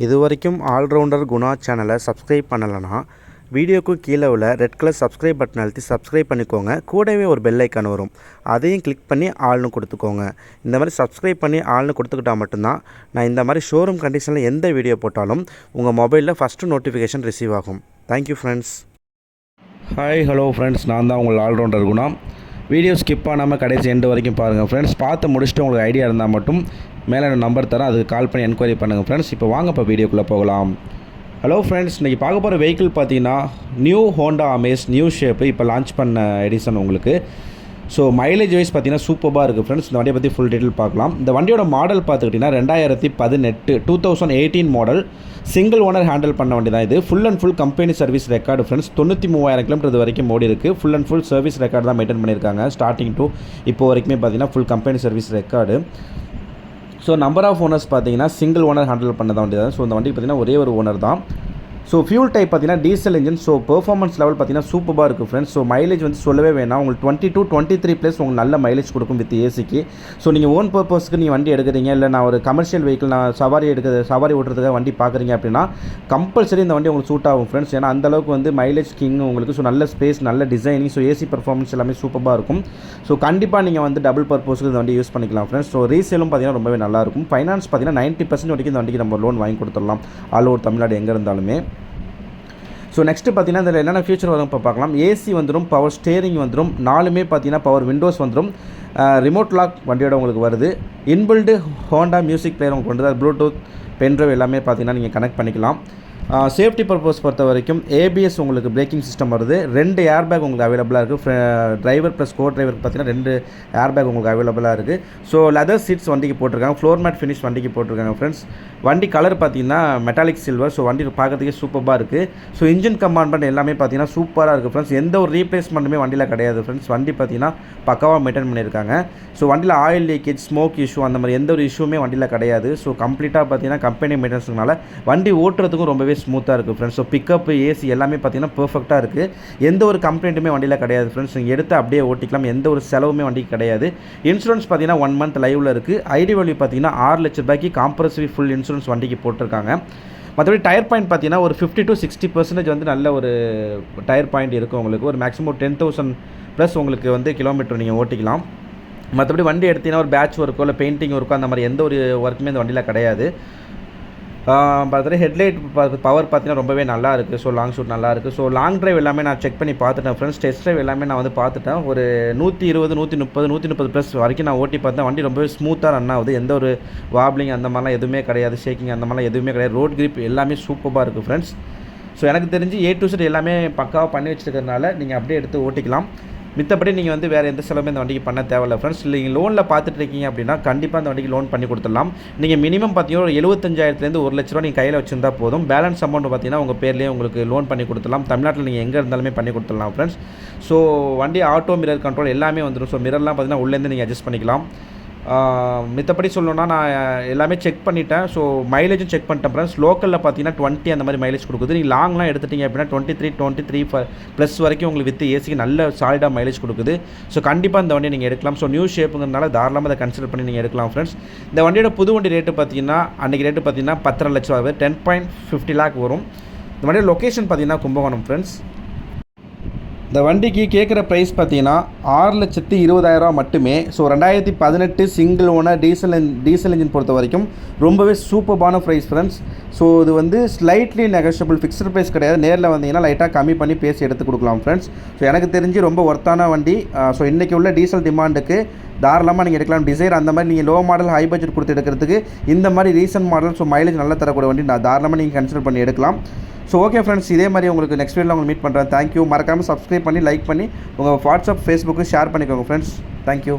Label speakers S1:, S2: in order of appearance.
S1: இதுவரைக்கும் ஆல்ரவுண்டர் குணா சேனலை சப்ஸ்கிரைப் பண்ணலைன்னா வீடியோக்கு கீழே உள்ள ரெட் கலர் சப்ஸ்கிரைப் பட்டன் அழுத்தி சப்ஸ்கிரைப் பண்ணிக்கோங்க. கூடவே ஒரு பெல் ஐக்கான் வரும், அதையும் கிளிக் பண்ணி ஆள்னு கொடுத்துக்கோங்க. இந்த மாதிரி சப்ஸ்கிரைப் பண்ணி ஆள்னு கொடுத்துக்கிட்டால் மட்டும்தான் நான் இந்த மாதிரி ஷோரூம் கண்டிஷனில் எந்த வீடியோ போட்டாலும் உங்கள் மொபைலில் ஃபஸ்ட்டு நோட்டிஃபிகேஷன் ரிசீவ் ஆகும். Thank you friends.
S2: Hi hello friends, நான் தான் உங்கள் ஆல்ரவுண்டர் குணா. வீடியோ ஸ்கிப் பண்ணாமல் கடைசி எண்டு வரைக்கும் பாருங்கள் ஃப்ரெண்ட்ஸ். பார்த்து முடிச்சுட்டு உங்களுக்கு ஐடியா இருந்தால் மட்டும் மேலே நம்பர் தரேன், அதுக்கு கால் பண்ணி என்கொயரி பண்ணுங்கள் ஃப்ரெண்ட்ஸ். இப்போ வாங்க இப்போ வீடியோக்குள்ளே போகலாம். ஹலோ ஃப்ரெண்ட்ஸ், இன்றைக்கி பார்க்க போகிற வெஹிக்கிள் பார்த்தீங்கன்னா new Honda Amaze new shape இப்போ லான்ச் பண்ண எடிஷன் உங்களுக்கு. ஸோ மைலேஜ் வைஸ் பார்த்தீங்கன்னா சூப்பராக இருக்குது ஃப்ரெண்ட்ஸ். இந்த வண்டியை பற்றி ஃபுல் டீட்டெயில் பார்க்கலாம். இந்த வண்டியோட மாடல் பார்த்துக்கிட்டிங்கன்னா 2018 மாடல் சிங்கிள் ஓனர் ஹேண்டில் பண்ண வண்டி தான் இது. Full and full company service record friends. 93,000 kilometre இது வரைக்கும் ஓடி இருக்குது. Full and full service record தான் மெயின்டைன் பண்ணியிருக்காங்க. ஸ்டார்டிங் டு இப்போ வரைக்குமே பார்த்தீங்கன்னா full company service record. So number of owners பார்த்தீங்கன்னா சிங்கிள் ஓனர் ஹேண்டில் பண்ண தான் வண்டி தான். ஸோ இந்த வண்டிக்கு பார்த்தீங்கன்னா ஒரே ஒரு ஓனர் தான். ஸோ ஃபியூல் டைப் பார்த்தீங்கன்னா diesel engine. So performance level பார்த்தீங்கன்னா சூப்பராக இருக்குது ஃப்ரெண்ட்ஸ். ஸோ மைலேஜ் வந்து சொல்லவே வேணாம், உங்களுக்கு 22-23 ப்ளஸ் உங்களுக்கு நல்ல மைலேஜ் கொடுக்கும் வித் ஏசிக்கு. ஸோ நீங்கள் ஓன் பர்பஸ்க்கு நீங்கள் வண்டி எடுக்கிறீங்க, இல்லை நான் ஒரு கமர்ஷியல் வெஹிக்கிள் நான் சவாரி ஓட்டுறதுக்காக வண்டி பார்க்குறீங்க அப்படின்னா கம்பல்சரி இந்த வண்டி உங்களுக்கு சூட் ஆகும் ஃப்ரெண்ட்ஸ். ஏன்னா அந்தளவுக்கு வந்து மைலேஜ் கிங் உங்களுக்கு. ஸோ நல்ல ஸ்பேஸ், நல்ல டிசைனிங், ஸோ ஏசி பர்ஃபார்மன்ஸ் எல்லாமே சூப்பராக இருக்கும். ஸோ கண்டிப்பாக நீங்கள் வந்து டபுள் பர்பஸ்க்கு இந்த வண்டி யூஸ் பண்ணிக்கலாம் ஃப்ரெண்ட்ஸ். ஸோ ரீசேலும் பார்த்தீங்கன்னா ரொம்பவே நல்லாயிருக்கும். ஃபைனான்ஸ் பார்த்தீங்கன்னா 90% வரைக்கும் இந்த வண்டிக்கு நம்ம லோன் வாங்கி கொடுத்துடலாம், ஆல் ஓவர் தமிழ்நாடு எங்கே இருந்தாலுமே. ஸோ நெக்ஸ்ட்டு பார்த்தீங்கன்னா இதில் என்னென்ன ஃபியூச்சர் வரும் இப்போ பார்க்கலாம். ஏசி வந்துடும், பவர் ஸ்டேரிங் வந்துடும், நாலுமே பார்த்தீங்கன்னா பவர் விண்டோஸ் வந்துடும், ரிமோட் லாக் வண்டியோட உங்களுக்கு வருது, இன்பில்டு ஹோண்டா மியூசிக் பிளேயர் உங்களுக்கு வந்து ப்ளூடூத் பென்ட்ரைவ் எல்லாமே பார்த்தீங்கன்னா நீங்கள் கனெக்ட் பண்ணிக்கலாம். சேஃப்டி பர்பஸ் பொறுத்த வரைக்கும் ஏபிஎஸ் உங்களுக்கு பிரேக்கிங் சிஸ்டம் வருது. 2 ஏர்பேக் உங்களுக்கு அவைலபிளாக இருக்குது. டிரைவர் ப்ளஸ் கோ டிரைவருக்கு பார்த்தீங்கன்னா 2 ஏர்பேக் உங்களுக்கு அவைலபிளாக இருக்குது. ஸோ லெதர் சீட்ஸ் வண்டிக்கு போட்டிருக்காங்க, ஃப்ளோர் மேட் ஃபினிஷ் வண்டிக்கு போட்டிருக்காங்க ஃப்ரெண்ட்ஸ். வண்டி கலர் பார்த்தீங்கன்னா மெட்டாலிக் சில்வர். ஸோ வண்டி பார்க்கறதுக்கே சூப்பராக இருக்குது. ஸோ இன்ஜின் கம்பார்ட்மெண்ட் எல்லாமே பார்த்தீங்கன்னா சூப்பராக இருக்குது ஃப்ரெண்ட்ஸ். எந்த ஒரு ரீப்ளேஸ்மெண்ட்டுமே வண்டியில் கிடையாது ஃப்ரெண்ட்ஸ். வண்டி பார்த்தீங்கன்னா பக்காவாக மெயின்டைன் பண்ணியிருக்காங்க. ஸோ வண்டியில் ஆயில் லீக்கேஜ், ஸ்மோக் இஷ்யூ அந்த மாதிரி எந்த ஒரு இஷ்யூமே வண்டியில் கிடையாது. ஸோ கம்ப்ளீட்டாக பார்த்தீங்கன்னா கம்பெனி மெயின்டெனன்ஸ்னால வண்டி ஓட்டுறதுக்கும் ரொம்பவே ஸ்மூத்தாக இருக்குது ஃப்ரெண்ட்ஸ். ஸோ பிக்கப், ஏசி எல்லாமே பார்த்தீங்கன்னா பெர்ஃபெக்டாக இருக்குது. எந்த ஒரு கம்ப்ளைண்ட்டுமே வண்டியில் கிடையாது ஃப்ரெண்ட்ஸ். நீங்கள் எடுத்து அப்படியே ஓட்டிக்கலாம், எந்த ஒரு செலவுமே வண்டிக்கு கிடையாது. இன்சூரன்ஸ் பார்த்தீங்கன்னா 1 மந்த் லைவில் இருக்குது. ஐடி வேல்யூ பார்த்தீங்கன்னா 6 லட்ச ரூபாய்க்கு காம்ப்ரசிவ் ஃபுல் இன்சூரன்ஸ் வண்டிக்கு போட்டிருக்காங்க. மற்றபடி டயர் பாயிண்ட் பார்த்தீங்கன்னா ஒரு 50-60% வந்து நல்ல ஒரு டயர் பாயிண்ட் இருக்கும் உங்களுக்கு. ஒரு மேக்ஸிமம் 10,000 ப்ளஸ் உங்களுக்கு வந்து கிலோமீட்டர் நீங்கள் ஓட்டிக்கலாம். மற்றபடி வண்டி எடுத்தீங்கன்னா ஒரு பேட்ச் ஒர்க்கோ இல்லை பெயிண்டிங் ஒர்க்கோ அந்த மாதிரி எந்த ஒரு ஒர்க்குமே இந்த வண்டியில் கிடையாது. பார்த்தீங்கன்னா ஹெட்லைட் பவர் பார்த்தீங்கன்னா ரொம்பவே நல்லா இருக்குது. ஸோ லாங் ஷூட் நல்லா இருக்குது. ஸோ லாங் ட்ரைவ் எல்லாமே நான் செக் பண்ணி பார்த்துட்டேன் ஃப்ரெண்ட்ஸ். டெஸ்ட் ட்ரைவ் எல்லாமே நான் வந்து பார்த்துட்டேன். ஒரு 120-130 ப்ளஸ் வரைக்கும் நான் ஓட்டி பார்த்தேன். வண்டி ரொம்பவே ஸ்மூத்தாக ரன் ஆகுது. எந்த ஒரு வாப்ளிங் அந்த மாதிரிலாம் எதுவுமே கிடையாது, ஷேக்கிங் அந்த மாதிரிலாம் எதுவுமே கிடையாது. ரோட் கிரிப் எல்லாமே சூப்பராக இருக்குது ஃப்ரெண்ட்ஸ். ஸோ எனக்கு தெரிஞ்சு A to Z எல்லாமே பக்காவாக பண்ணி வச்சுருக்கிறதுனால நீங்கள் அப்படியே எடுத்து ஓட்டிக்கலாம். மித்தபடி நீங்கள் வந்து வேறு எந்த செலவுமே இந்த வண்டிக்கு பண்ண தேவையில்ல ஃப்ரெண்ட்ஸ். நீங்கள் லோனில் பார்த்துட்டு இருக்கீங்க அப்படின்னா கண்டிப்பாக அந்த வண்டிக்கு லோன் பண்ணி கொடுத்துடலாம். நீங்கள் மினிமம் பார்த்தீங்கன்னா ஒரு 75,000 1 லட்ச ரூபா நீங்கள் கையில் வச்சுருந்தா போதும். பேலன்ஸ் அமௌண்ட் பார்த்தீங்கன்னா உங்கள் பேர்லேயே உங்களுக்கு லோன் பண்ணி கொடுத்துடலாம். தமிழ்நாட்டில் நீங்கள் எங்கே இருந்தாலுமே பண்ணி கொடுத்துடலாம் ஃப்ரெண்ட்ஸ். ஸோ வண்டி ஆட்டோ மிரர் கண்ட்ரோல் எல்லாமே வந்துடும். ஸோ மிரர்லாம் பார்த்தீங்கன்னா உள்ளேருந்து நீங்கள் அட்ஜஸ்ட் பண்ணிக்கலாம். மித்தபடி சொல்லணும்னா நான் எல்லாமே செக் பண்ணிட்டேன். ஸோ மைலேஜும் செக் பண்ணிட்டேன் ஃப்ரெண்ட்ஸ். லோக்கலில் பார்த்தீங்கன்னா 20 அந்த மாதிரி மைலேஜ் கொடுக்குது. நீங்கள் லாங்லாம் எடுத்துட்டிங்க அப்படின்னா 23 ப்ளஸ் வரைக்கும் உங்களுக்கு வித் ஏசிக்கு நல்ல சாலிடாக மைலேஜ் கொடுக்குது. ஸோ கண்டிப்பாக இந்த வண்டியை நீங்கள் எடுக்கலாம். ஸோ நியூ ஷேப்புங்கிறதுனால தாராளமாக அதை கன்சிடர் பண்ணி நீங்கள் எடுக்கலாம் ஃப்ரெண்ட்ஸ். இந்த வண்டியோட புது வண்டி ரேட்டு பார்த்தீங்கன்னா அன்றைக்கி ரேட்டு பார்த்தீங்கன்னா 10.5 லட்சம் ஆகுது. 10.50 lakh வரும். இந்த வண்டியோட லொக்கேஷன் பார்த்தீங்கன்னா கும்பகோணம் ஃப்ரெண்ட்ஸ். இந்த வண்டிக்கு கேட்குற ப்ரைஸ் பார்த்தீங்கன்னா 6,20,000 மட்டுமே. So 2018 single owner diesel engine பொறுத்த வரைக்கும் ரொம்பவே சூப்பரான ப்ரைஸ் ஃப்ரெண்ட்ஸ். ஸோ இது வந்து ஸ்லைட்லி நெகோஷியபிள், ஃபிக்ஸ்டு ப்ரைஸ் கிடையாது. நேரில் வந்தீங்கன்னா லைட்டாக கம்மி பண்ணி பேசி எடுத்து கொடுக்கலாம் ஃப்ரெண்ட்ஸ். ஸோ எனக்கு தெரிஞ்சு ரொம்ப ஒர்த்தான வண்டி. ஸோ இன்றைக்கி உள்ள டீசல் டிமாண்டுக்கு தாராளமாக நீங்கள் எடுக்கலாம். டிசைர் அந்த மாதிரி நீங்கள் லோ மாடல் ஹை பட்ஜெட் கொடுத்து எடுக்கிறதுக்கு இந்த மாதிரி ரீசன்ட் மாடல், ஸோ மைலேஜ் நல்லா தரக்கூடிய வண்டி தாராளமாக நீங்கள் கன்சிடர் பண்ணி எடுக்கலாம். ஸோ ஓகே ஃப்ரெண்ட்ஸ், இதே மாதிரி உங்களுக்கு நெக்ஸ்ட் வீடியோவில் உங்களுக்கு மீட் பண்ணுறேன். தேங்க்யூ. மறக்காமல் சப்ஸ்கிரைப் பண்ணி லைக் பண்ணி உங்கள் வாட்ஸ்அப், ஃபேஸ்புக்கு ஷேர் பண்ணிக்கோங்க ஃப்ரெண்ட்ஸ். தேங்க்யூ.